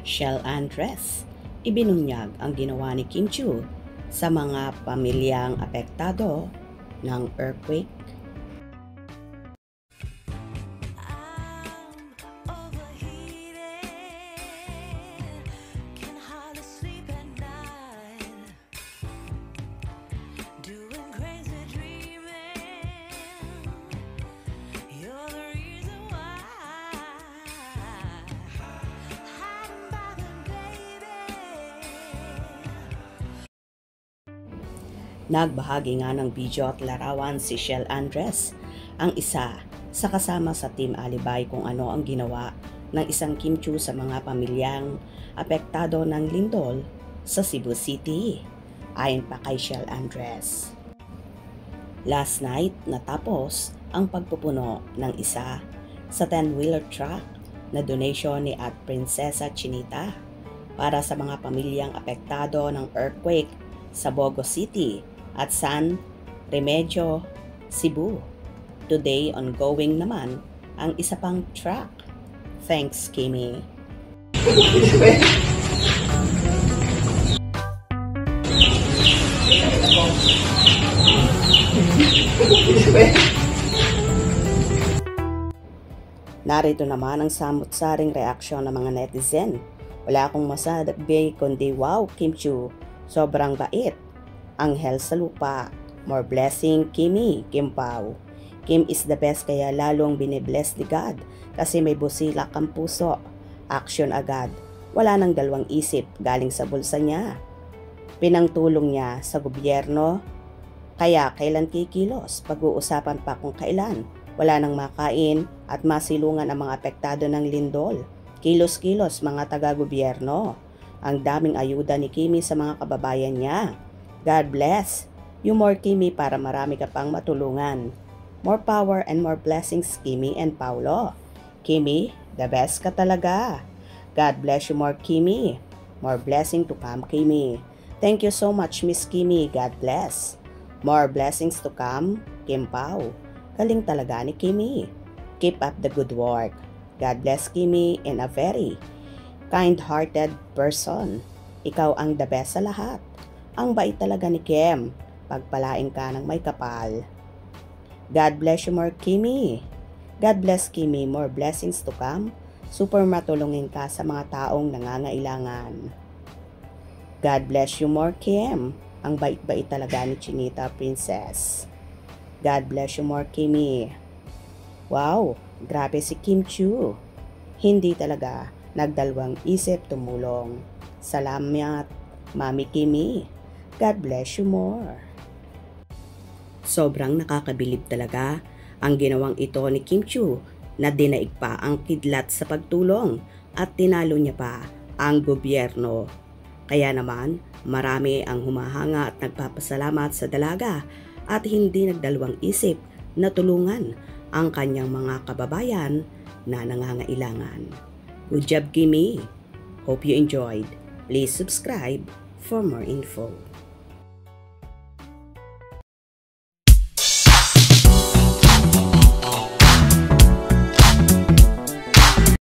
Shell Andres, ibinunyag ang ginawa ni Kim Chiu sa mga pamilyang apektado ng earthquake. Nagbahagi nga ng video at larawan si Shell Andres, ang isa sa kasama sa Team Alibay kung ano ang ginawa ng isang Kim Chiu sa mga pamilyang apektado ng lindol sa Cebu City. Ayon pa kay Shell Andres, last night natapos ang pagpupuno ng isa sa 10-wheeler truck na donation ni at Prinsesa Chinita para sa mga pamilyang apektado ng earthquake sa Bogo City at San Remedios, Cebu. Today, ongoing naman ang isa pang truck. Thanks, Kimi. Narito naman ang samut-saring reaksyon ng mga netizen. Wala akong masabi kundi wow, Kim Chiu, sobrang bait. Anghel sa lupa. More blessing, Kimi, Kim Pao. Kim is the best kaya lalong binibless ni God kasi may busilak ang puso. Action agad. Wala nang dalawang isip galing sa bulsa niya. Pinangtulong niya sa gobyerno. Kaya kailan kikilos? Pag-uusapan pa kung kailan. Wala nang makain at masilungan ang mga apektado ng lindol. Kilos-kilos mga taga-gobyerno. Ang daming ayuda ni Kimi sa mga kababayan niya. God bless you more, Kimi, para marami ka pang matulungan. More power and more blessings, Kimi and Paulo. Kimi, the best ka talaga. God bless you more, Kimi. More blessing to come, Kimi. Thank you so much, Miss Kimi. God bless. More blessings to come, Kim Pao. Galing talaga ni Kimi. Keep up the good work. God bless, Kimi, and a very kind-hearted person. Ikaw ang the best sa lahat. Ang bait talaga ni Kim. Pagpalain ka ng may kapal. God bless you more, Kimi. God bless, Kimi. More blessings to come. Super matulungin ka sa mga taong nangangailangan. God bless you more, Kim. Ang bait-bait talaga ni Chinita Princess. God bless you more, Kimi. Wow, grabe si Kim Chiu. Hindi talaga nagdalawang isip tumulong. Salamat, Mami Kimi. God bless you more. Sobrang nakakabilib talaga ang ginawang ito ni Kim Chiu na dinaig pa ang kidlat sa pagtulong at tinalo niya pa ang gobyerno. Kaya naman, marami ang humahanga at nagpapasalamat sa dalaga at hindi nagdalawang isip na tulungan ang kanyang mga kababayan na nangangailangan. Good job, Kimi. Hope you enjoyed. Please subscribe for more info.